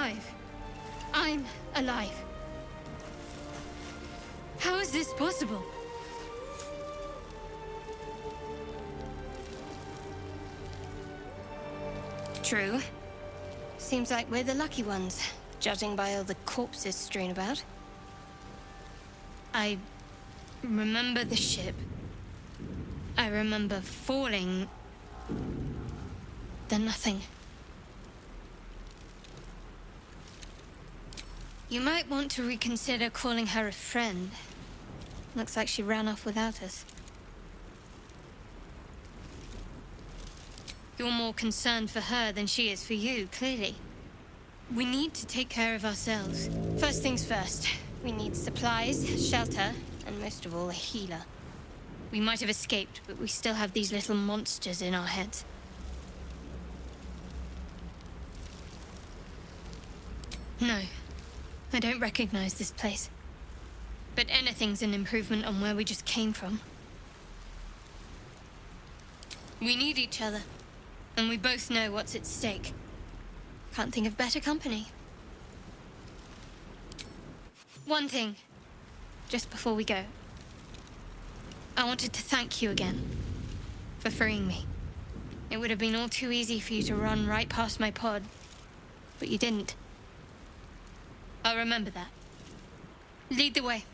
alive. I'm alive. How is this possible? True. Seems like we're the lucky ones, judging by all the corpses strewn about. I remember the ship. I remember falling. Then nothing. You might want to reconsider calling her a friend. Looks like she ran off without us. You're more concerned for her than she is for you, clearly. We need to take care of ourselves. First things first. We need supplies, shelter, and most of all, a healer. We might have escaped, but we still have these little monsters in our heads. No, I don't recognize this place. But anything's an improvement on where we just came from. We need each other. And we both know what's at stake. Can't think of better company. One thing, just before we go. I wanted to thank you again for freeing me. It would have been all too easy for you to run right past my pod, but you didn't. I'll remember that. Lead the way.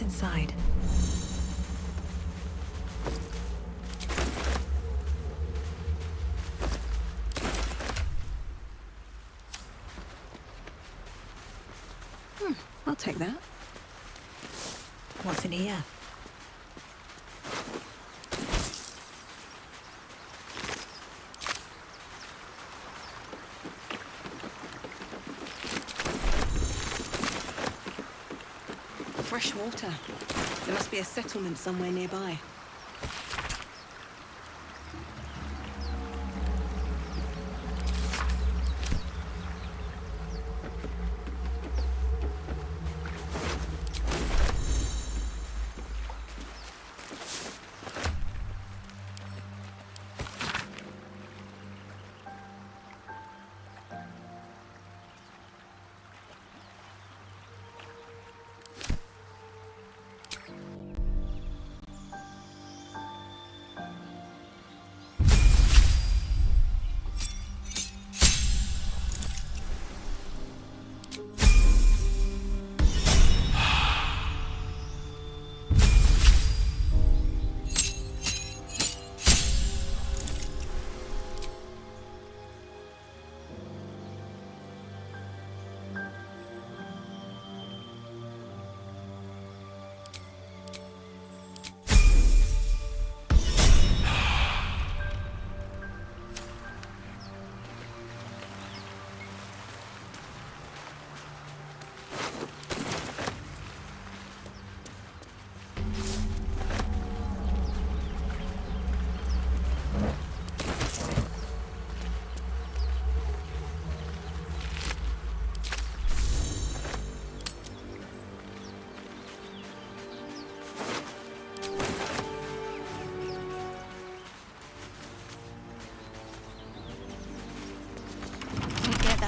Inside. I'll take that. What's in here? Fresh water. There must be a settlement somewhere nearby.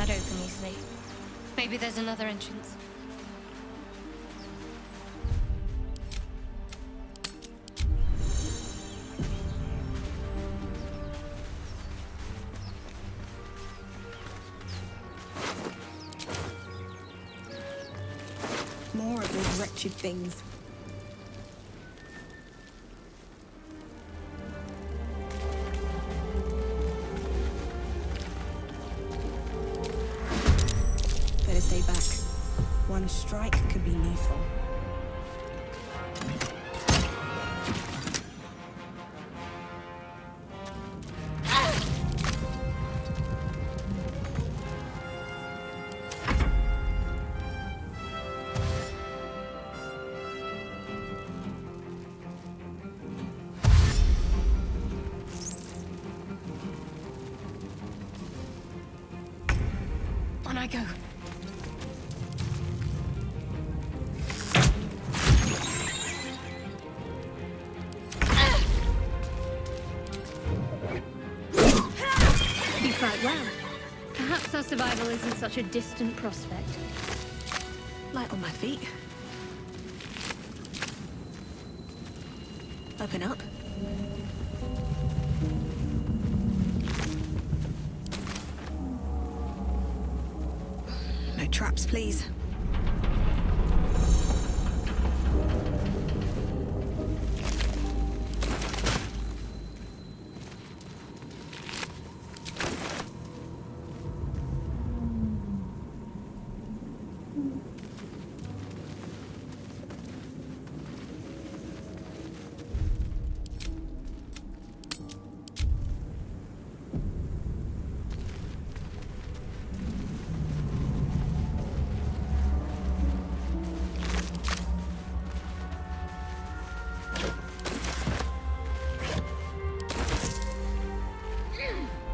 Open easily. Maybe there's another entrance. More of those wretched things. Stay back. One strike could be lethal. I go. You fight well. Perhaps our survival isn't such a distant prospect. Light on my feet. Open up. No traps, please.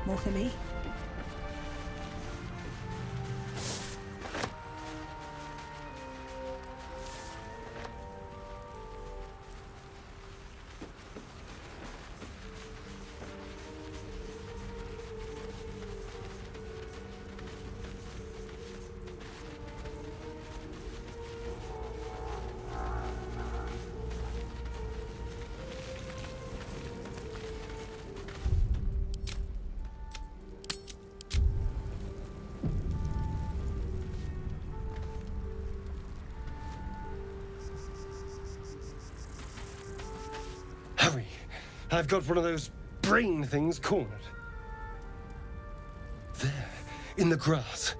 More for me? Hurry! I've got one of those brain things cornered. There, in the grass.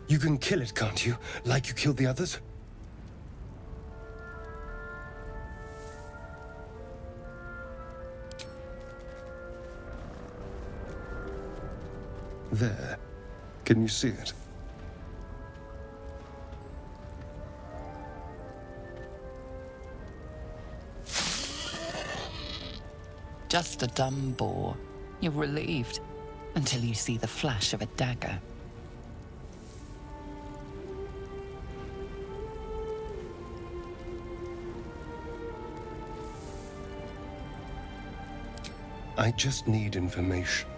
You can kill it, can't you? Like you killed the others? There. Can you see it? Just a dumb boar. You're relieved until you see the flash of a dagger. I just need information.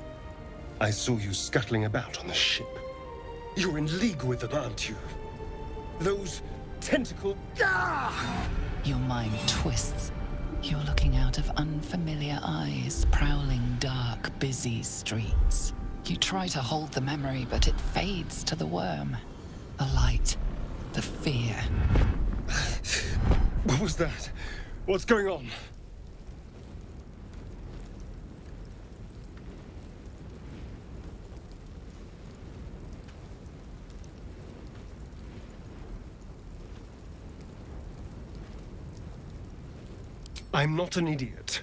I saw you scuttling about on the ship. You're in league with them, aren't you? Those tentacle... Ah! Your mind twists. You're looking out of unfamiliar eyes, prowling dark, busy streets. You try to hold the memory, but it fades to the worm. The light, the fear. What was that? What's going on? I'm not an idiot.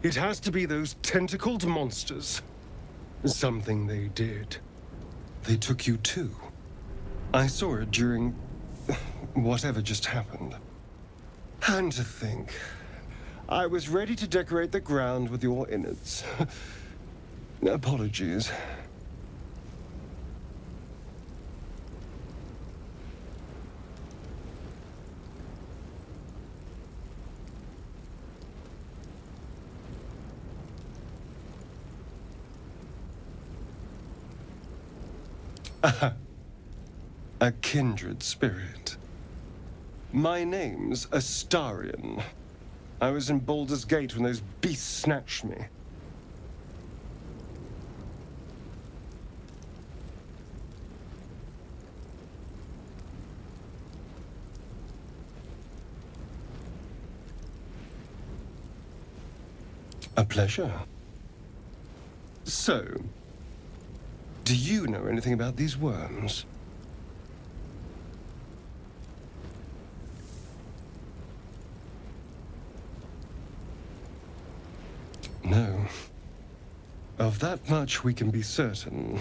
It has to be those tentacled monsters. Something they did. They took you too. I saw it during whatever just happened. And to think, I was ready to decorate the ground with your innards. Apologies. A kindred spirit. My name's Astarion. I was in Baldur's Gate when those beasts snatched me. A pleasure. So, do you know anything about these worms? No. Of that much we can be certain.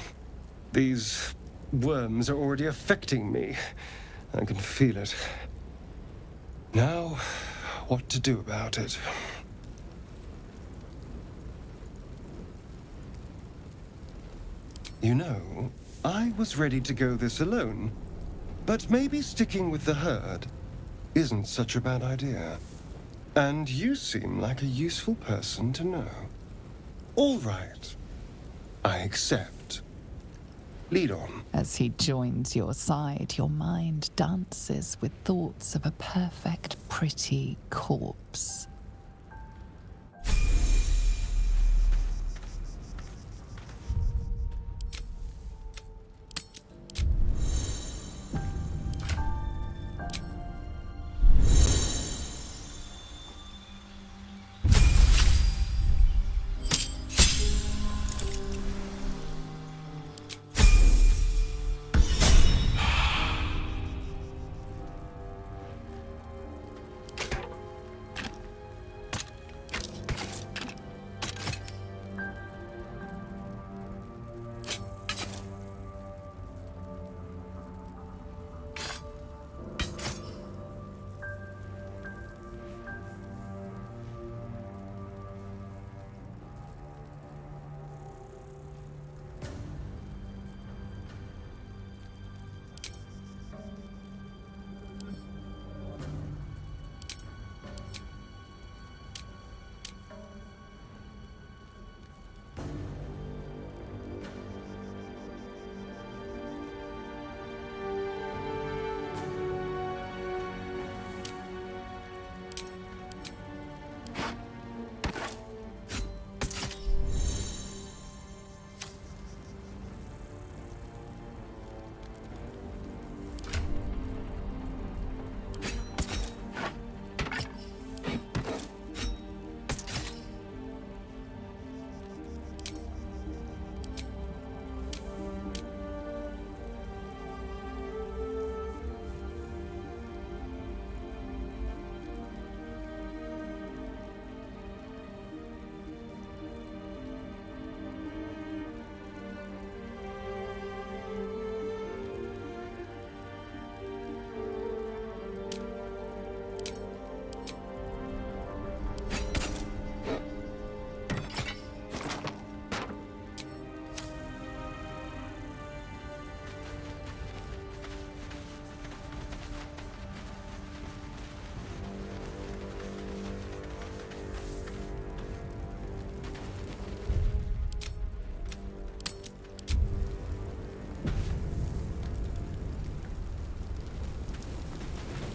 These worms are already affecting me. I can feel it. Now, what to do about it? You know, I was ready to go this alone, but maybe sticking with the herd isn't such a bad idea. And you seem like a useful person to know. All right. I accept. Lead on. As he joins your side, your mind dances with thoughts of a perfect, pretty corpse.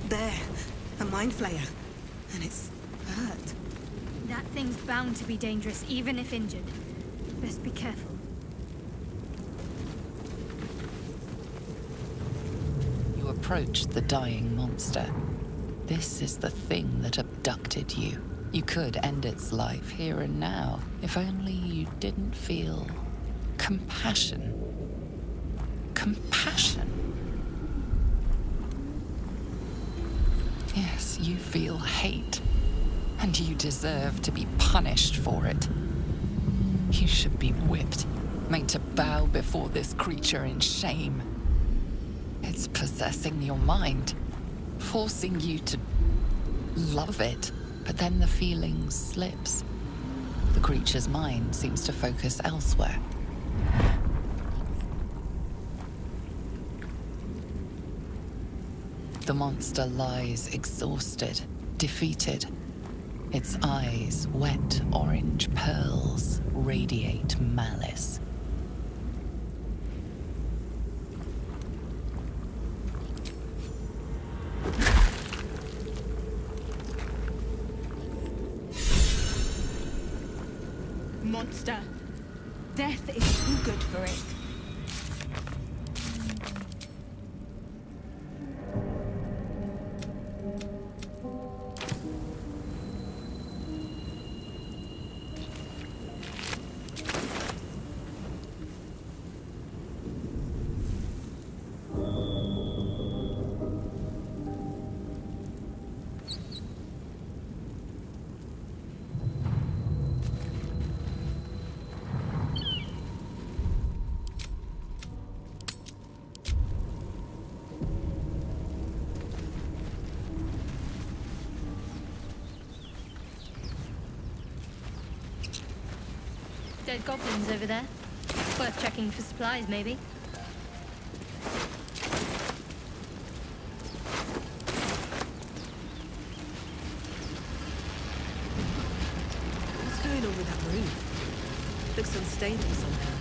There, a mind flayer. And it's hurt. That thing's bound to be dangerous, even if injured. Best be careful. You approach the dying monster. This is the thing that abducted you. You could end its life here and now, if only you didn't feel compassion. Compassion. Yes, you feel hate, and you deserve to be punished for it. You should be whipped, made to bow before this creature in shame. It's possessing your mind, forcing you to love it, but then the feeling slips. The creature's mind seems to focus elsewhere. The monster lies exhausted, defeated. Its eyes, wet orange pearls, radiate malice. Monster. Death is too good for it. Dead goblins over there. Worth checking for supplies, maybe. going on with that roof? Looks unstable somehow.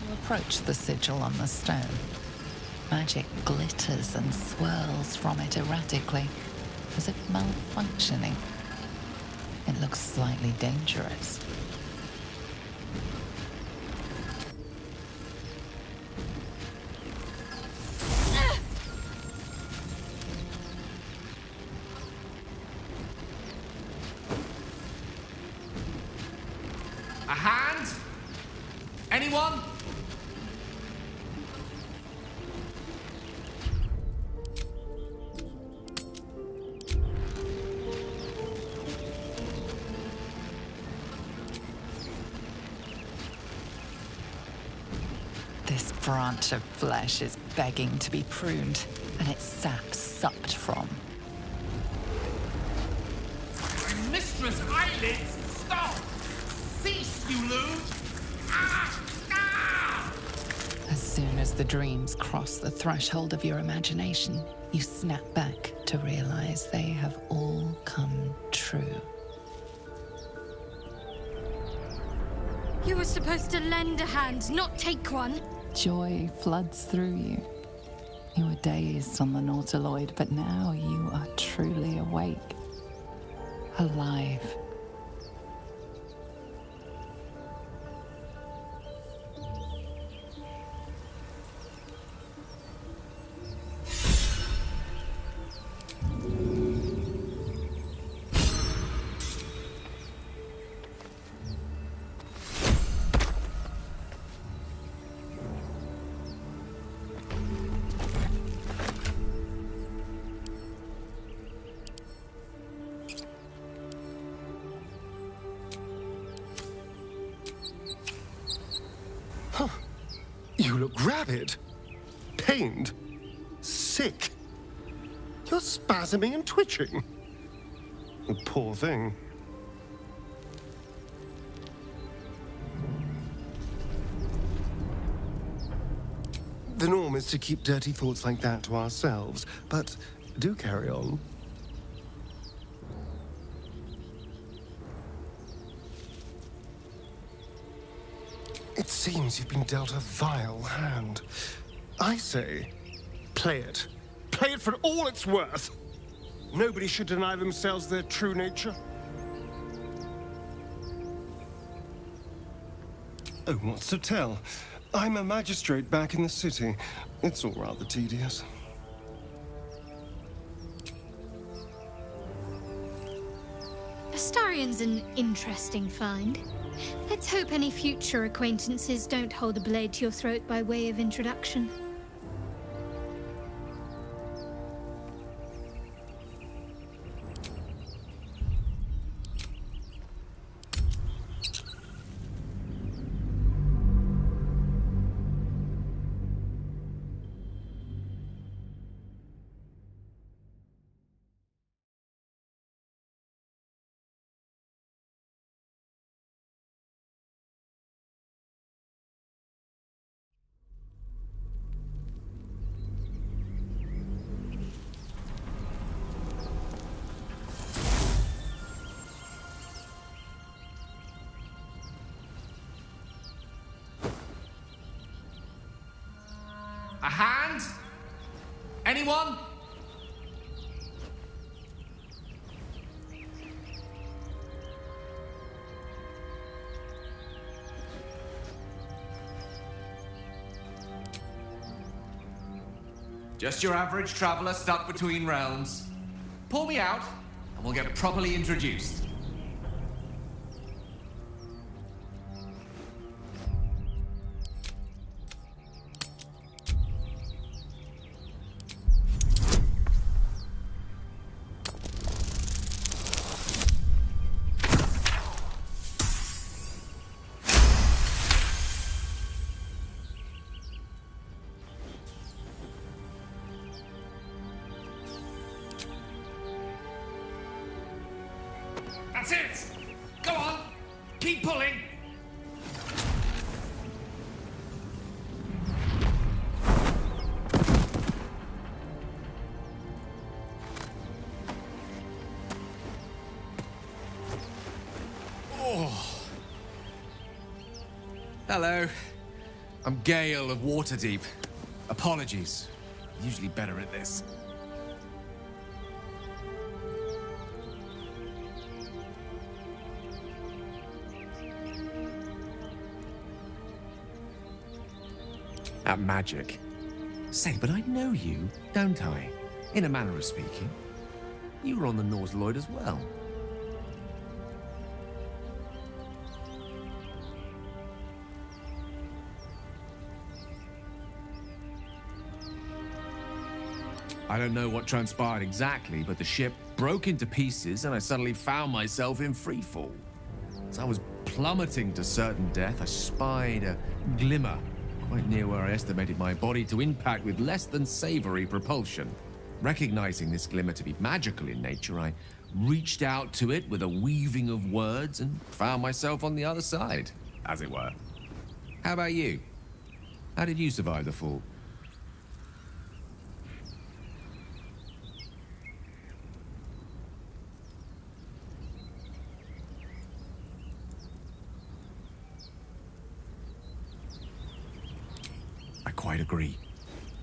You approach the sigil on the stone. Magic glitters and swirls from it erratically, as if malfunctioning. It looks slightly dangerous. A hand? Anyone? This branch of flesh is begging to be pruned, and its sap sucked from. Mistress Eyelids, stop! Cease, you loon! Ah! Ah! As soon as the dreams cross the threshold of your imagination, you snap back to realize they have all come true. You were supposed to lend a hand, not take one. Joy floods through you. You were dazed on the Nautiloid, but now you are truly awake. Alive. You look rabid, pained, sick. You're spasming and twitching. You poor thing. The norm is to keep dirty thoughts like that to ourselves, but do carry on. It seems you've been dealt a vile hand. I say, play it. Play it for all it's worth. Nobody should deny themselves their true nature. Oh, what's to tell? I'm a magistrate back in the city. It's all rather tedious. Astarion's an interesting find. Let's hope any future acquaintances don't hold a blade to your throat by way of introduction. A hand? Anyone? Just your average traveler stuck between realms. Pull me out, and we'll get properly introduced. That's it! Go on! Keep pulling! Hello. I'm Gale of Waterdeep. Apologies. Usually better at this. At magic. Say, but I know you, don't I? In a manner of speaking. You were on the Norse Lloyd as well. I don't know what transpired exactly, but the ship broke into pieces and I suddenly found myself in freefall. As I was plummeting to certain death, I spied a glimmer quite near where I estimated my body to impact with less than savory propulsion. Recognizing this glimmer to be magical in nature, I reached out to it with a weaving of words and found myself on the other side, as it were. How about you? How did you survive the fall? I quite agree.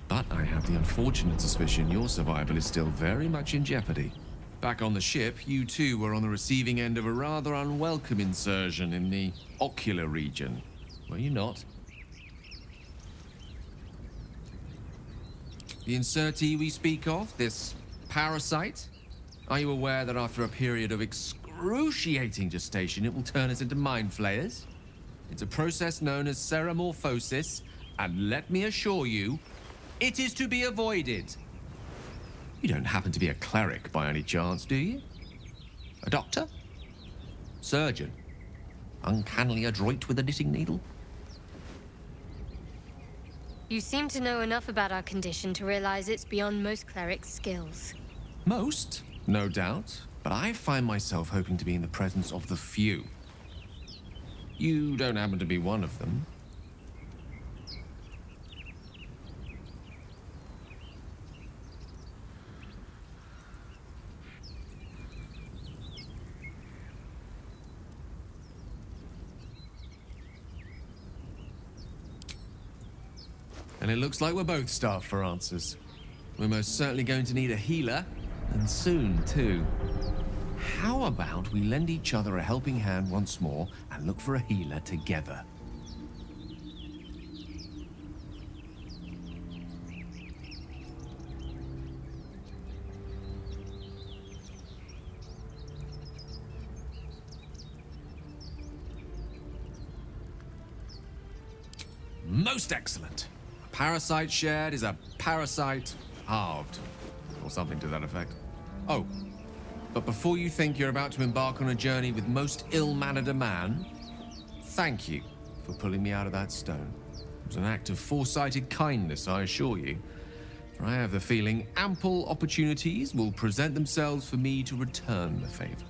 But I have the unfortunate suspicion your survival is still very much in jeopardy. Back on the ship, you too were on the receiving end of a rather unwelcome insertion in the ocular region. Were you not? The insertee we speak of, this parasite? Are you aware that after a period of excruciating gestation, it will turn us into mind flayers? It's a process known as seromorphosis, and let me assure you, it is to be avoided. You don't happen to be a cleric by any chance, do you? A doctor? Surgeon? Uncannily adroit with a knitting needle? You seem to know enough about our condition to realize it's beyond most clerics' skills. Most, no doubt, but I find myself hoping to be in the presence of the few. You don't happen to be one of them. And it looks like we're both starved for answers. We're most certainly going to need a healer, and soon, too. How about we lend each other a helping hand once more and look for a healer together? Most excellent. A parasite shared is a parasite halved, or something to that effect. Oh, but before you think you're about to embark on a journey with most ill-mannered a man, thank you for pulling me out of that stone. It was an act of foresighted kindness, I assure you. For I have the feeling ample opportunities will present themselves for me to return the favor.